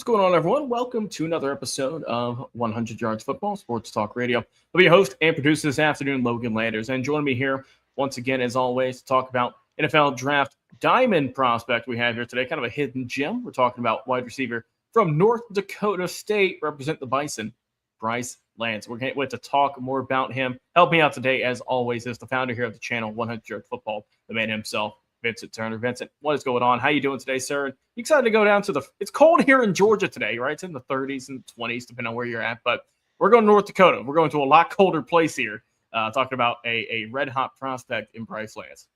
What's going on, everyone? Welcome to another episode of 100 Yards Football Sports Talk Radio. I'll be your host and producer this afternoon, Logan Landers, and joining me here once again, as always, to talk about NFL Draft Diamond prospect we have here today, kind of a hidden gem. We're talking about wide receiver from North Dakota State, represent the Bison, Bryce Lance. We're going to talk more about him. Help me out today, as always, is the founder here of the channel, 100 Yard Football, the man himself, Vincent Turner. Vincent, what is going on? How you doing today, sir? You excited to go down to it's cold here in Georgia today, right? It's in the 30s and 20s, depending on where you're at. But we're going to North Dakota. We're going to a lot colder place here, talking about a red-hot prospect in Bryce Lance.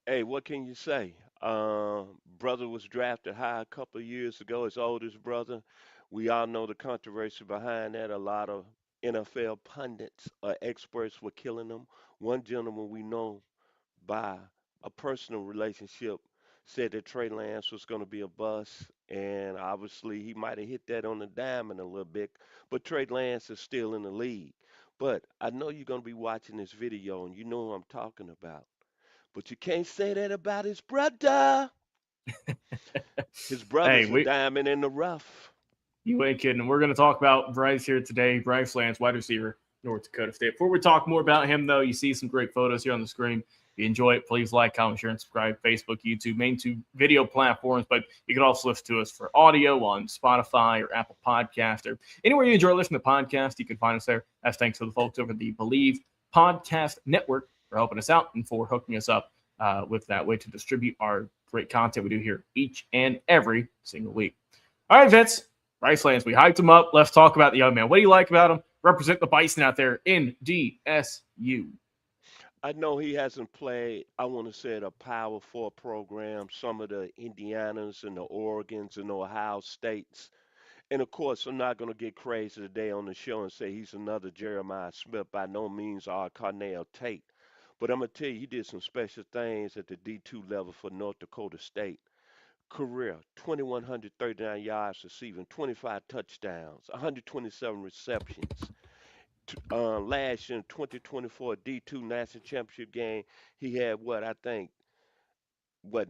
Hey, what can you say? Brother was drafted high a couple of years ago, his oldest brother. We all know the controversy behind that. A lot of NFL pundits or experts were killing him. One gentleman we know by a personal relationship said that Trey Lance was going to be a bust, and obviously he might have hit that on the diamond a little bit, but Trey Lance is still in the league. But I know you're going to be watching this video, and you know who I'm talking about. But you can't say that about his brother. His Hey, brother's a diamond in the rough. you ain't kidding. We're going to talk about Bryce here today. Bryce Lance, wide receiver, North Dakota State. Before we talk more about him, though, you see some great photos here on the screen. If you enjoy it, please like, comment, share, and subscribe. Facebook, YouTube, main two video platforms. But you can also listen to us for audio on Spotify or Apple Podcast or anywhere you enjoy listening to podcasts. You can find us there. That's thanks to the folks over the Believe Podcast Network for helping us out and for hooking us up with that way to distribute our great content we do here each and every single week. All right, Vince. Bryce Lance, we hyped him up. Let's talk about the young man. What do you like about him? Represent the Bison out there in DSU. I know he hasn't played, I want to say, a Power Four program, some of the Indianas and the Oregons and the Ohio States. And of course, I'm not going to get crazy today on the show and say he's another Jeremiah Smith. By no means are Carnell Tate. But I'm going to tell you, he did some special things at the D2 level for North Dakota State. Career 2,139 yards receiving, 25 touchdowns, 127 receptions. Last year in 2024 D2 National Championship game, he had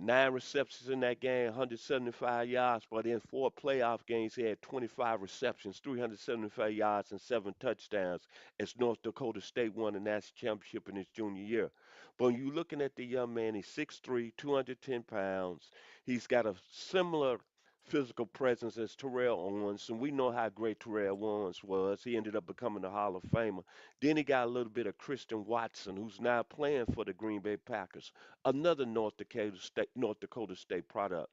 nine receptions in that game, 175 yards. But in four playoff games, he had 25 receptions, 375 yards, and seven touchdowns as North Dakota State won the national championship in his junior year. But when you're looking at the young man, he's 6'3", 210 pounds. He's got a similar physical presence as Terrell Owens, and we know how great Terrell Owens was. He ended up becoming a Hall of Famer. Then he got a little bit of Christian Watson, who's now playing for the Green Bay Packers, another North Dakota State product.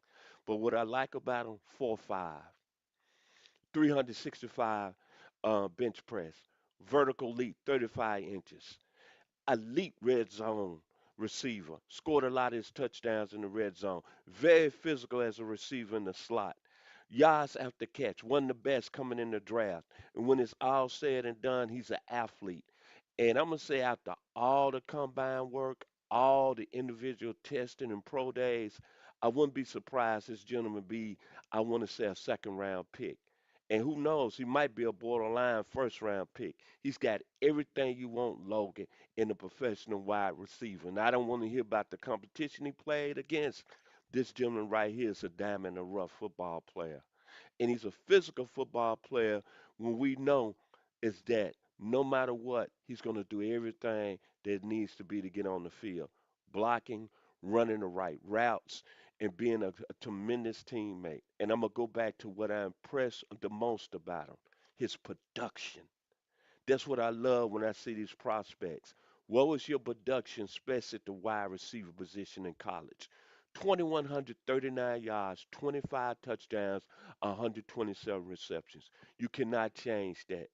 But what I like about him, 4'5", 365 bench press, vertical leap, 35 inches, elite red zone receiver. Scored a lot of his touchdowns in the red zone. Very physical as a receiver in the slot. Yards after catch, one of the best coming in the draft. And when it's all said and done, he's an athlete. And I'm going to say after all the combine work, all the individual testing and pro days, I wouldn't be surprised this gentleman be, I want to say, a second round pick. And who knows, he might be a borderline first round pick. He's got everything you want, Logan, in a professional wide receiver. And I don't want to hear about the competition he played against. This gentleman right here is a diamond in the rough football player. And he's a physical football player when we know is that no matter what, he's going to do everything that needs to be to get on the field. Blocking, running the right routes, and being a tremendous teammate. And I'm going to go back to what I impressed the most about him, his production. That's what I love when I see these prospects. What was your production, especially at the wide receiver position in college? 2,139 yards, 25 touchdowns, 127 receptions. You cannot change that.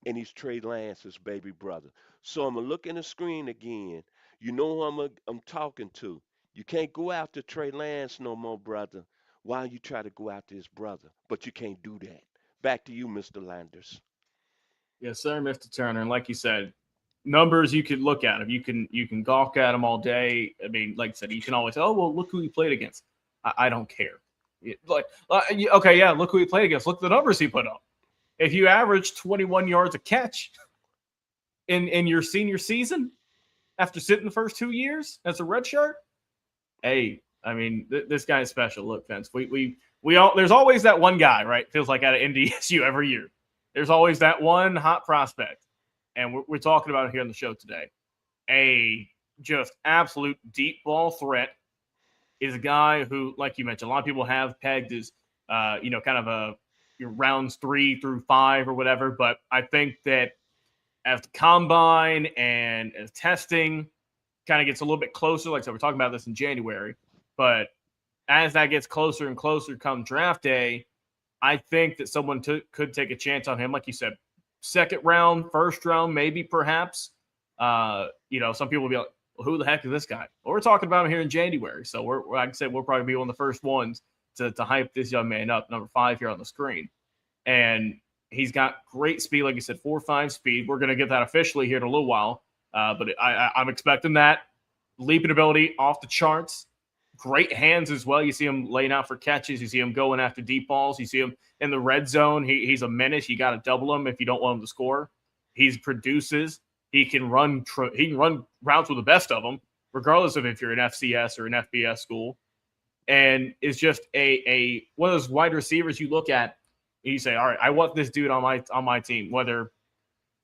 And he's Trey Lance's baby brother. So I'm going to look in the screen again. You know who I'm talking to. You can't go after Trey Lance no more, brother. Why you try to go after his brother? But you can't do that. Back to you, Mr. Landers. Yes, sir, Mr. Turner. And like you said, numbers you could look at them. You can gawk at them all day. I mean, like I said, you can always say, "Oh, well, look who he played against." I don't care. Okay, yeah, look who he played against. Look at the numbers he put up. If you average 21 yards a catch in your senior season after sitting the first 2 years as a redshirt, hey, I mean, this guy is special. Look, Vince, we all there's always that one guy, right? Feels like out of NDSU every year. There's always that one hot prospect, and we're talking about it here on the show today. A just absolute deep ball threat is a guy who, like you mentioned, a lot of people have pegged as, kind of a your rounds 3 through 5 or whatever. But I think that as the combine and as testing kind of gets a little bit closer, like I said, we're talking about this in January, but as that gets closer and closer come draft day, I think that someone could take a chance on him, like you said, second round, first round, maybe perhaps. Some people will be like, well, "Who the heck is this guy?" Well, we're talking about him here in January, so like I said, we'll probably be one of the first ones to hype this young man up. Number 5 here on the screen, and he's got great speed, like you said, 4.5 speed. We're going to get that officially here in a little while, but I'm expecting that leaping ability off the charts. Great hands as well. You see him laying out for catches. You see him going after deep balls. You see him in the red zone. He's a menace. You got to double him if you don't want him to score. He produces. He can run. He can run routes with the best of them, regardless of if you're an FCS or an FBS school. And is just a one of those wide receivers you look at and you say, all right, I want this dude on my team. Whether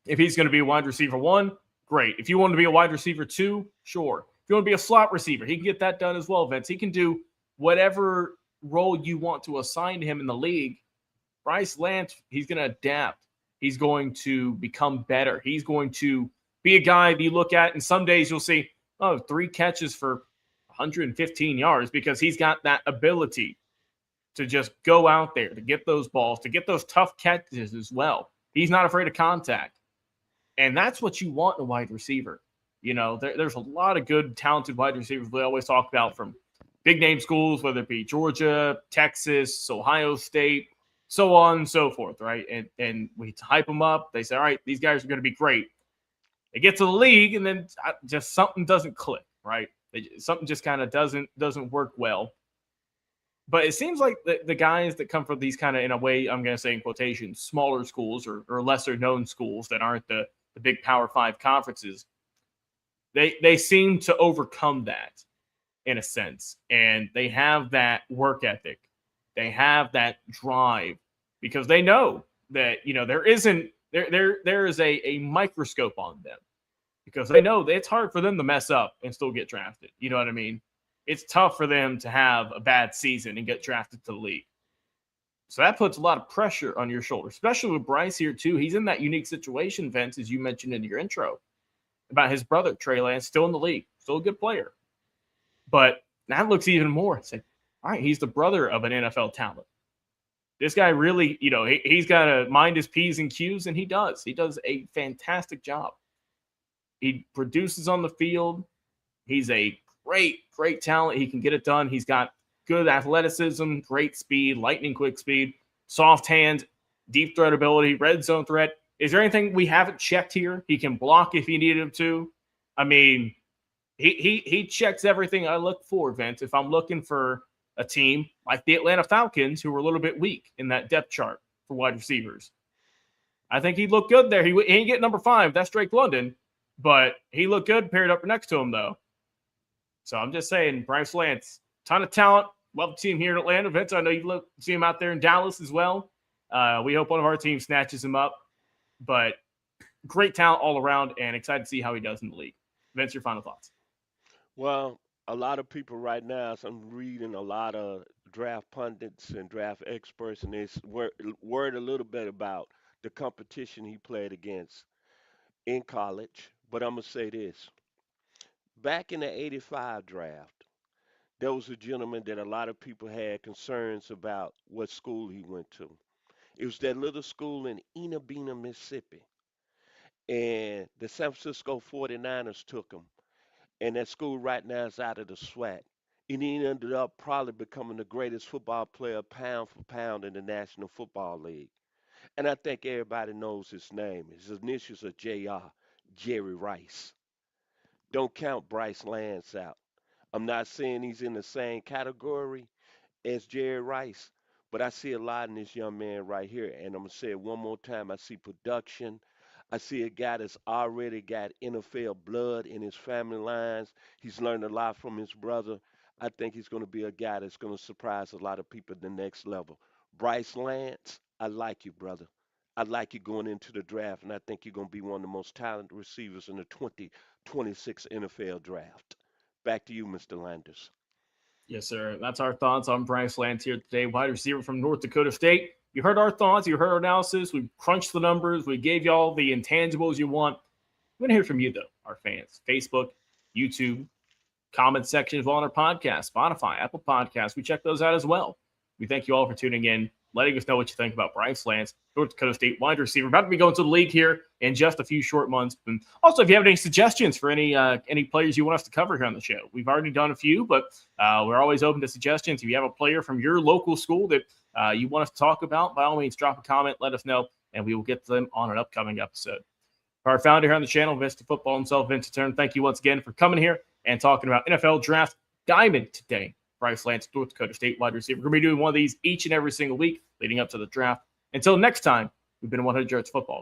if he's going to be a wide receiver 1, great. If you want to be a wide receiver 2, sure. If you want to be a slot receiver, he can get that done as well, Vince. He can do whatever role you want to assign to him in the league. Bryce Lance, he's going to adapt. He's going to become better. He's going to be a guy that you look at, and some days you'll see, 3 catches for 115 yards because he's got that ability to just go out there, to get those balls, to get those tough catches as well. He's not afraid of contact. And that's what you want in a wide receiver. There's a lot of good, talented wide receivers we always talk about from big name schools, whether it be Georgia, Texas, Ohio State, so on and so forth, right? And we hype them up. They say, all right, these guys are going to be great. They get to the league, and then just something doesn't click, right? Something just kind of doesn't work well. But it seems like the guys that come from these kind of, in a way, I'm going to say in quotations, smaller schools or lesser known schools that aren't the big Power 5 conferences, they seem to overcome that in a sense. And they have that work ethic. They have that drive because they know that, there is a microscope on them because they know that it's hard for them to mess up and still get drafted. You know what I mean? It's tough for them to have a bad season and get drafted to the league. So that puts a lot of pressure on your shoulder, especially with Bryce here, too. He's in that unique situation, Vince, as you mentioned in your intro, about his brother, Trey Lance, still in the league, still a good player. But that looks even more. It's like, all right, he's the brother of an NFL talent. This guy really, he's got to mind his P's and Q's, and he does. He does a fantastic job. He produces on the field. He's a great talent. He can get it done. He's got good athleticism, great speed, lightning quick speed, soft hands, deep threat ability, red zone threat. Is there anything we haven't checked here? He can block if you need him to. I mean, he checks everything I look for, Vince. If I'm looking for a team like the Atlanta Falcons, who were a little bit weak in that depth chart for wide receivers, I think he'd look good there. He ain't get number 5. That's Drake London, but he looked good paired up next to him, though. So I'm just saying, Bryce Lance, ton of talent. Love to see him here in Atlanta. Vince, I know you've seen him out there in Dallas as well. We hope one of our teams snatches him up. But great talent all around and excited to see how he does in the league. Vince, your final thoughts. Well, a lot of people right now, so I'm reading a lot of draft pundits and draft experts, and it's worried a little bit about the competition he played against in college. But I'm going to say this. Back in the 85 draft, there was a gentleman that a lot of people had concerns about what school he went to. It was that little school in Enabina, Mississippi. And the San Francisco 49ers took him. And that school right now is out of the SWAT. And he ended up probably becoming the greatest football player pound for pound in the National Football League. And I think everybody knows his name. His initials are JR, Jerry Rice. Don't count Bryce Lance out. I'm not saying he's in the same category as Jerry Rice, but I see a lot in this young man right here. And I'm going to say it one more time. I see production. I see a guy that's already got NFL blood in his family lines. He's learned a lot from his brother. I think he's going to be a guy that's going to surprise a lot of people at the next level. Bryce Lance, I like you, brother. I like you going into the draft, and I think you're going to be one of the most talented receivers in the 2026 NFL draft. Back to you, Mr. Landers. Yes, sir. That's our thoughts on Bryce Lance here today, wide receiver from North Dakota State. You heard our thoughts. You heard our analysis. We crunched the numbers. We gave you all the intangibles you want. We want to hear from you, though, our fans. Facebook, YouTube, comment sections on our podcast, Spotify, Apple Podcasts. We check those out as well. We thank you all for tuning in, letting us know what you think about Bryce Lance, North Dakota State wide receiver, about to be going to the league here in just a few short months. And also, if you have any suggestions for any players you want us to cover here on the show, we've already done a few, but we're always open to suggestions. If you have a player from your local school that you want us to talk about, by all means, drop a comment, let us know, and we will get to them on an upcoming episode. Our founder here on the channel, Mr. Football himself, Vincent Turner, thank you once again for coming here and talking about NFL Draft Diamond today. Bryce Lance, North Dakota State wide receiver. We're going to be doing one of these each and every single week leading up to the draft. Until next time, we've been 100 Yards Football.